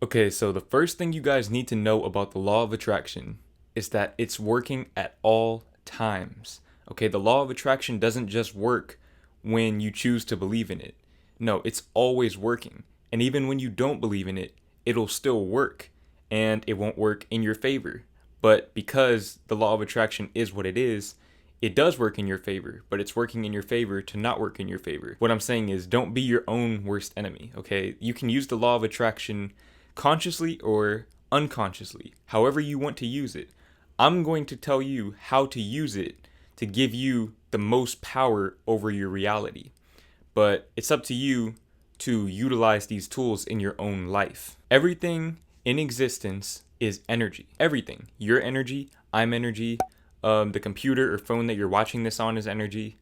Okay, so the first thing you guys need to know about the law of attraction is that it's working at all times. Okay, the law of attraction doesn't just work when you choose to believe in it. No, it's always working. And even when you don't believe in it, it'll still work. And it won't work in your favor. But because the law of attraction is what it does work in your favor, but it's working in your favor to not work in your favor. What I'm saying is don't be your own worst enemy, okay? You can use the law of attraction consciously or unconsciously, however you want to use it. I'm going to tell you how to use it to give you the most power over your reality. But it's up to you to utilize these tools in your own life. Everything in existence is energy. Everything. Your energy, I'm energy, the computer or phone that you're watching this on is energy.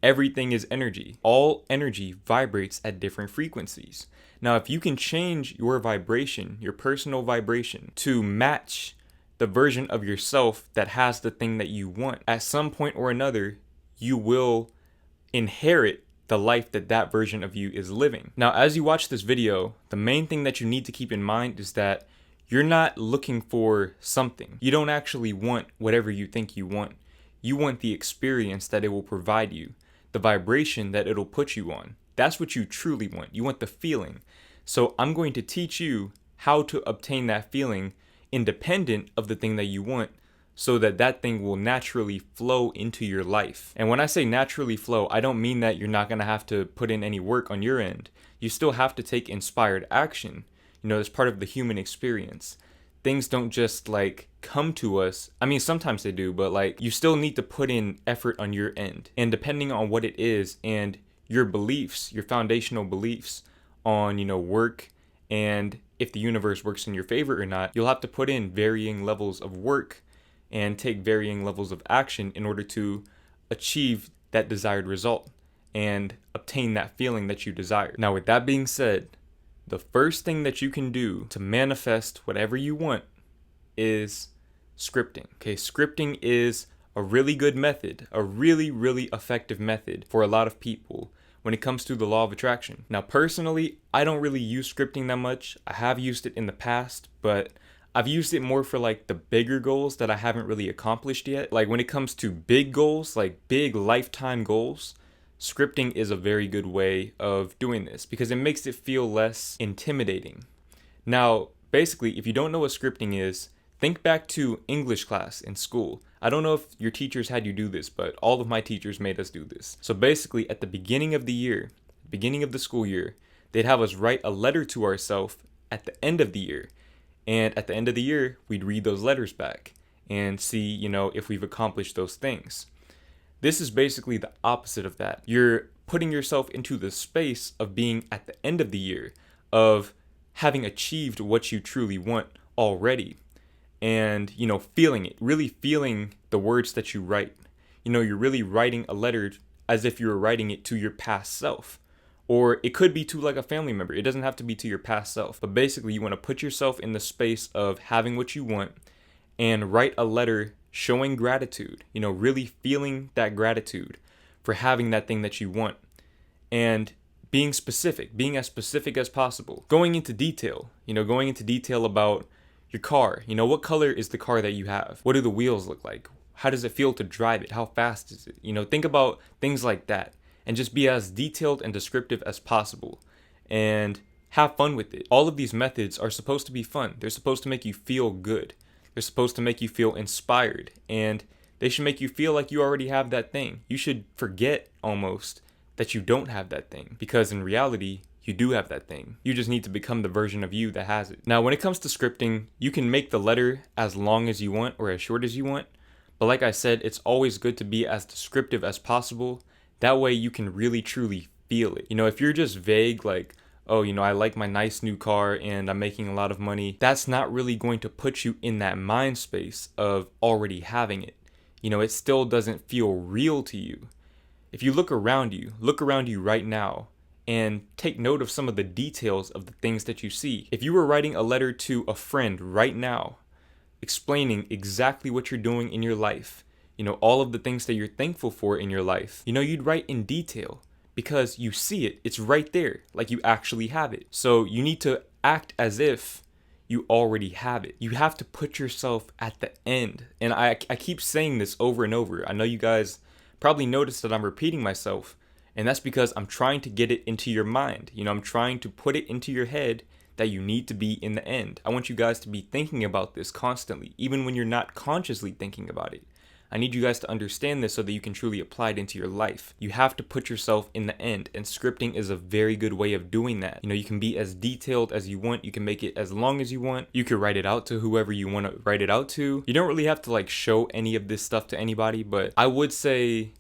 Everything is energy. All energy vibrates at different frequencies. Now, if you can change your vibration, your personal vibration, to match the version of yourself that has the thing that you want, at some point or another, you will inherit the life that that version of you is living. Now, as you watch this video, the main thing that you need to keep in mind is that you're not looking for something. You don't actually want whatever you think you want. You want the experience that it will provide you, the vibration that it'll put you on. That's what you truly want. You want the feeling. So I'm going to teach you how to obtain that feeling independent of the thing that you want, so that that thing will naturally flow into your life. And when I say naturally flow, I don't mean that you're not going to have to put in any work on your end. You still have to take inspired action. You know, it's part of the human experience. Things don't just like come to us. I mean, sometimes they do, but like you still need to put in effort on your end. And depending on what it is and your beliefs, your foundational beliefs on, work and if the universe works in your favor or not, you'll have to put in varying levels of work and take varying levels of action in order to achieve that desired result and obtain that feeling that you desire. Now, with that being said, the first thing that you can do to manifest whatever you want is scripting. Okay, scripting is a really good method, a really, really effective method for a lot of people when it comes to the law of attraction. Now, personally, I don't really use scripting that much. I have used it in the past, but I've used it more for like the bigger goals that I haven't really accomplished yet. Like when it comes to big goals, like big lifetime goals, scripting is a very good way of doing this because it makes it feel less intimidating. Now, basically, if you don't know what scripting is, think back to English class in school. I don't know if your teachers had you do this, but all of my teachers made us do this. So basically, at the beginning of the year, beginning of the school year, they'd have us write a letter to ourselves at the end of the year. And at the end of the year, we'd read those letters back and see, if we've accomplished those things. This is basically the opposite of that. You're putting yourself into the space of being at the end of the year, of having achieved what you truly want already. And, feeling it, really feeling the words that you write. You're really writing a letter as if you were writing it to your past self. Or it could be to like a family member. It doesn't have to be to your past self. But basically, you want to put yourself in the space of having what you want and write a letter showing gratitude, really feeling that gratitude for having that thing that you want. And being as specific as possible. Going into detail about your car. What color is the car that you have? What do the wheels look like? How does it feel to drive it? How fast is it? Think about things like that. And just be as detailed and descriptive as possible. And have fun with it. All of these methods are supposed to be fun. They're supposed to make you feel good. They're supposed to make you feel inspired. And they should make you feel like you already have that thing. You should forget almost that you don't have that thing. Because in reality, you do have that thing. You just need to become the version of you that has it. Now, when it comes to scripting, you can make the letter as long as you want or as short as you want. But like I said, it's always good to be as descriptive as possible. That way you can really truly feel it. If you're just vague, like, oh, I like my nice new car and I'm making a lot of money, that's not really going to put you in that mind space of already having it. It still doesn't feel real to you. If you look around you right now and take note of some of the details of the things that you see. If you were writing a letter to a friend right now, explaining exactly what you're doing in your life, all of the things that you're thankful for in your life, you'd write in detail because you see it. It's right there, like you actually have it. So you need to act as if you already have it. You have to put yourself at the end. And I keep saying this over and over. I know you guys probably noticed that I'm repeating myself, and that's because I'm trying to get it into your mind. I'm trying to put it into your head that you need to be in the end. I want you guys to be thinking about this constantly, even when you're not consciously thinking about it. I need you guys to understand this so that you can truly apply it into your life. You have to put yourself in the end, and scripting is a very good way of doing that. You can be as detailed as you want. You can make it as long as you want. You can write it out to whoever you want to write it out to. You don't really have to show any of this stuff to anybody, but I would say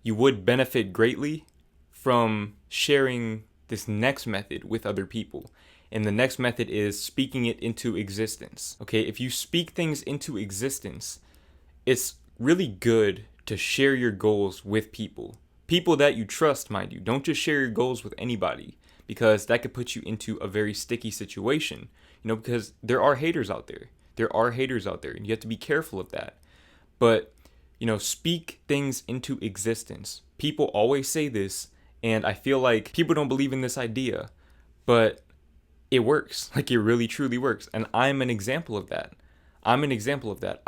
you would benefit greatly from sharing this next method with other people. And the next method is speaking it into existence. Okay, if you speak things into existence, it's really good to share your goals with people that you trust, mind you. Don't just share your goals with anybody, because that could put you into a very sticky situation, because there are haters out there. And you have to be careful of that. But speak things into existence. People always say this, and I feel like people don't believe in this idea, but it works. It really truly works, and I'm an example of that. I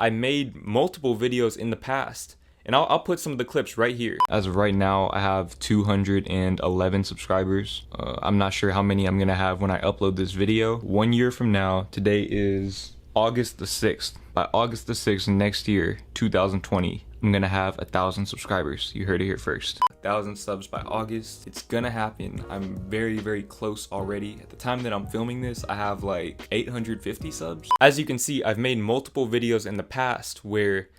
made multiple videos in the past, and I'll put some of the clips right here. As of right now, I have 211 subscribers. I'm not sure how many I'm gonna have when I upload this video. 1 year from now, today is August the 6th. By August the 6th next year, 2020, I'm gonna have 1,000 subscribers. You heard it here first. 1,000 subs by August. It's gonna happen. I'm very, very close already. At the time that I'm filming this, I have 850 subs. As you can see, I've made multiple videos in the past where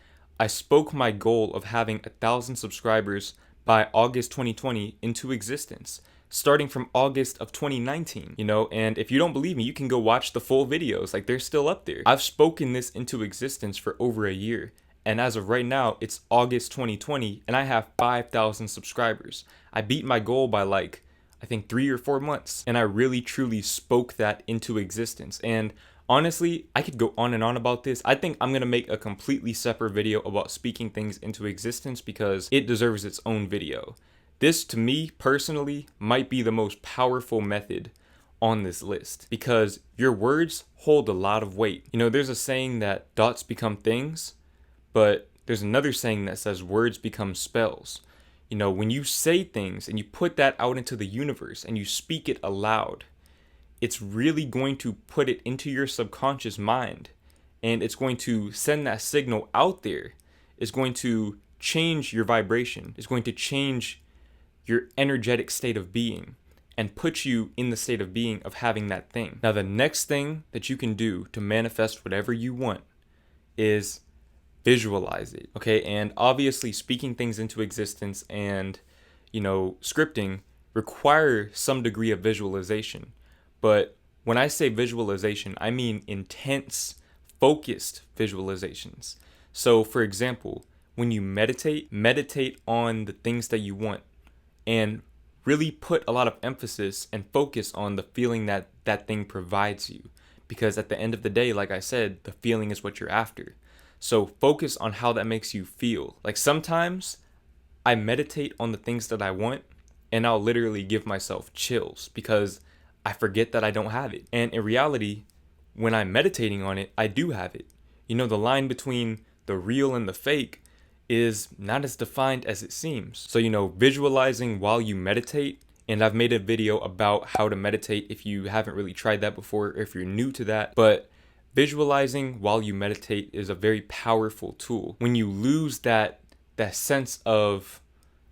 I spoke my goal of having 1,000 subscribers by August 2020 into existence, starting from August of 2019, and if you don't believe me, you can go watch the full videos. They're still up there. I've spoken this into existence for over a year. And as of right now, it's August 2020, and I have 5,000 subscribers. I beat my goal by I think 3 or 4 months, and I really truly spoke that into existence. And honestly, I could go on and on about this. I think I'm gonna make a completely separate video about speaking things into existence, because it deserves its own video. This, to me personally, might be the most powerful method on this list, because your words hold a lot of weight. There's a saying that dots become things, but there's another saying that says words become spells. When you say things and you put that out into the universe and you speak it aloud, it's really going to put it into your subconscious mind, and it's going to send that signal out there. It's going to change your vibration. It's going to change your energetic state of being and put you in the state of being of having that thing. Now, the next thing that you can do to manifest whatever you want is visualize it. Okay, and obviously speaking things into existence and scripting require some degree of visualization. But when I say visualization, I mean intense, focused visualizations. So for example, when you meditate on the things that you want, and really put a lot of emphasis and focus on the feeling that that thing provides you. Because at the end of the day, like I said, the feeling is what you're after. So focus on how that makes you feel. Sometimes I meditate on the things that I want, and I'll literally give myself chills because I forget that I don't have it. And in reality, when I'm meditating on it, I do have it. The line between the real and the fake is not as defined as it seems. So, visualizing while you meditate, and I've made a video about how to meditate if you haven't really tried that before, or if you're new to that. But visualizing while you meditate is a very powerful tool. When you lose that sense of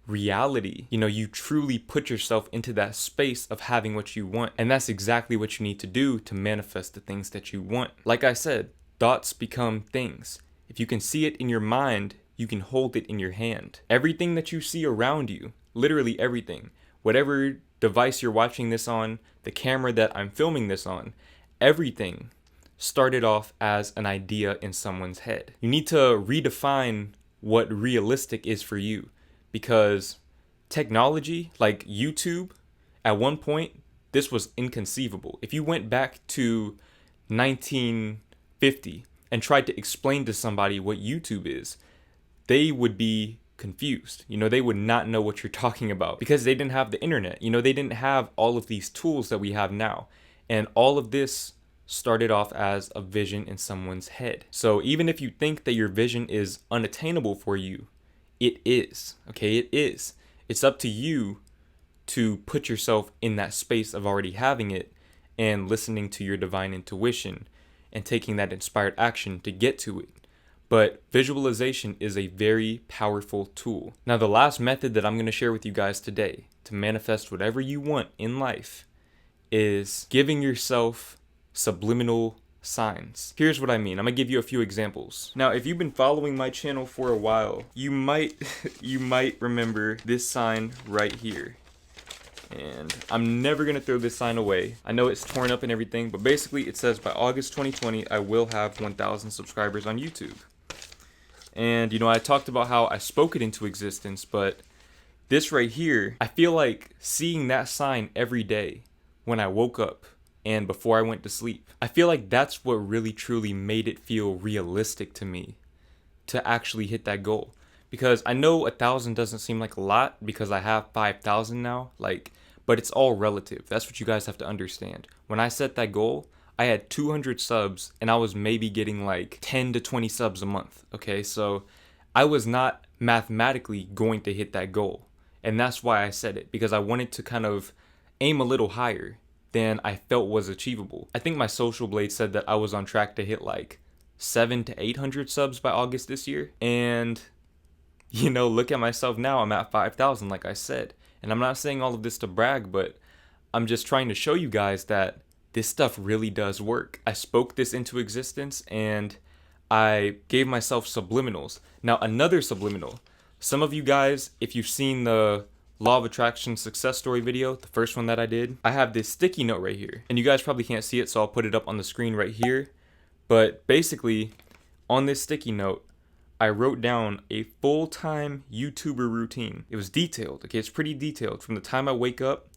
reality, you truly put yourself into that space of having what you want. And that's exactly what you need to do to manifest the things that you want. Like I said, thoughts become things. If you can see it in your mind, you can hold it in your hand. Everything that you see around you, literally everything, whatever device you're watching this on, the camera that I'm filming this on, everything started off as an idea in someone's head. You need to redefine what realistic is for you, because technology like YouTube, at one point, this was inconceivable. If you went back to 1950 and tried to explain to somebody what YouTube is, they would be confused. They would not know what you're talking about because they didn't have the internet. They didn't have all of these tools that we have now. And all of this started off as a vision in someone's head. So even if you think that your vision is unattainable for you, it is, okay? It is. It's up to you to put yourself in that space of already having it and listening to your divine intuition and taking that inspired action to get to it. But visualization is a very powerful tool. Now, the last method that I'm going to share with you guys today to manifest whatever you want in life is giving yourself subliminal signs. Here's what I mean. I'm going to give you a few examples. Now, if you've been following my channel for a while, you might remember this sign right here. And I'm never going to throw this sign away. I know it's torn up and everything, but basically it says by August 2020, I will have 1,000 subscribers on YouTube. And, I talked about how I spoke it into existence, but this right here, I feel like seeing that sign every day when I woke up and before I went to sleep, I feel like that's what really truly made it feel realistic to me to actually hit that goal. Because I know 1,000 doesn't seem like a lot because I have 5,000 now, but it's all relative. That's what you guys have to understand. When I set that goal, I had 200 subs and I was maybe getting like 10 to 20 subs a month. Okay, so I was not mathematically going to hit that goal. And that's why I said it, because I wanted to kind of aim a little higher than I felt was achievable. I think my Social Blade said that I was on track to hit like 700 to 800 subs by August this year. And, look at myself now. I'm at 5,000, like I said. And I'm not saying all of this to brag, but I'm just trying to show you guys that this stuff really does work. I spoke this into existence and I gave myself subliminals. Now, another subliminal. Some of you guys, if you've seen the Law of Attraction success story video, the first one that I did, I have this sticky note right here. And you guys probably can't see it, so I'll put it up on the screen right here. But basically, on this sticky note, I wrote down a full-time YouTuber routine. It was detailed, okay? It's pretty detailed. From the time I wake up,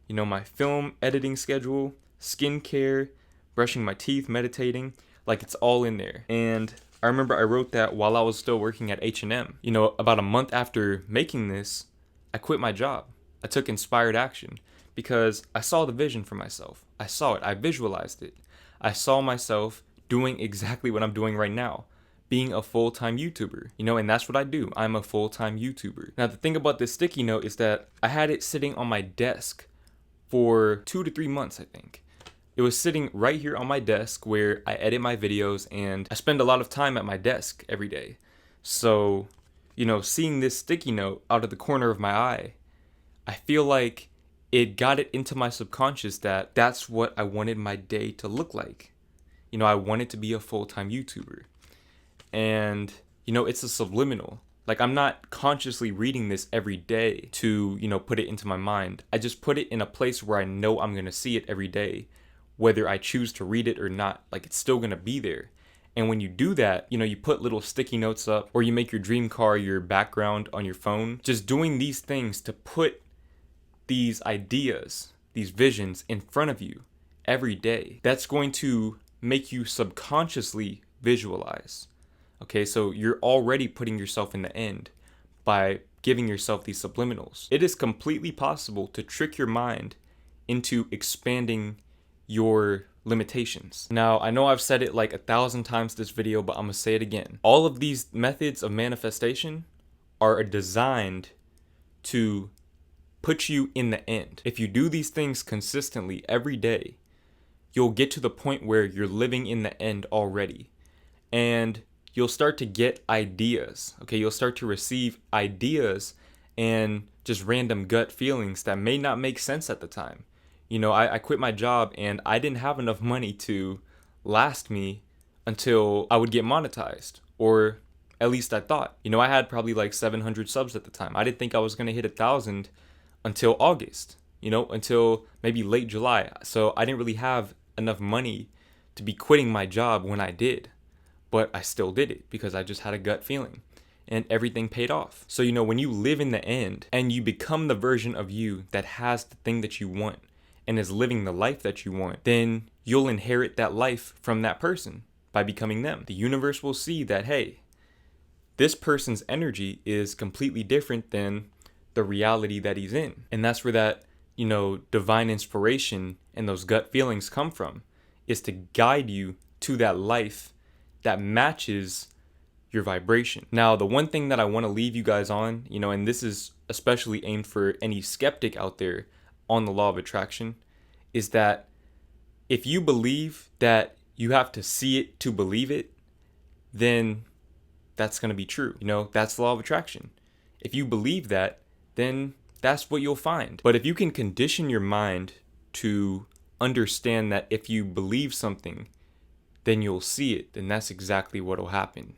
my film editing schedule, skincare, brushing my teeth, meditating, like it's all in there. And I remember I wrote that while I was still working at H&M. About a month after making this, I quit my job. I took inspired action because I saw the vision for myself. I saw it. I visualized it. I saw myself doing exactly what I'm doing right now, being a full-time YouTuber, and that's what I do. I'm a full-time YouTuber. Now, the thing about this sticky note is that I had it sitting on my desk for 2 to 3 months, I think. It was sitting right here on my desk where I edit my videos and I spend a lot of time at my desk every day. So, seeing this sticky note out of the corner of my eye, I feel like it got it into my subconscious that that's what I wanted my day to look like. I wanted to be a full-time YouTuber. And, it's a subliminal. Like, I'm not consciously reading this every day to, put it into my mind. I just put it in a place where I know I'm going to see it every day, whether I choose to read it or not. Like, it's still going to be there. And when you do that, you put little sticky notes up, or you make your dream car your background on your phone. Just doing these things to put these ideas, these visions in front of you every day. That's going to make you subconsciously visualize. Okay, so you're already putting yourself in the end by giving yourself these subliminals. It is completely possible to trick your mind into expanding your limitations. Now, I know I've said it like 1,000 times this video, but I'm gonna say it again. All of these methods of manifestation are designed to put you in the end. If you do these things consistently every day, you'll get to the point where you're living in the end already. And you'll start to get ideas, okay? You'll start to receive ideas and just random gut feelings that may not make sense at the time. I quit my job and I didn't have enough money to last me until I would get monetized, or at least I thought. I had probably like 700 subs at the time. I didn't think I was gonna hit 1,000 until August, until maybe late July. So I didn't really have enough money to be quitting my job when I did. But I still did it because I just had a gut feeling and everything paid off. So, when you live in the end and you become the version of you that has the thing that you want and is living the life that you want, then you'll inherit that life from that person by becoming them. The universe will see that, hey, this person's energy is completely different than the reality that he's in. And that's where that, divine inspiration and those gut feelings come from. is to guide you to that life that matches your vibration. Now, the one thing that I want to leave you guys on, and this is especially aimed for any skeptic out there on the law of attraction, is that if you believe that you have to see it to believe it, then that's going to be true. That's the law of attraction. If you believe that, then that's what you'll find. But if you can condition your mind to understand that if you believe something, then you'll see it, then that's exactly what will happen.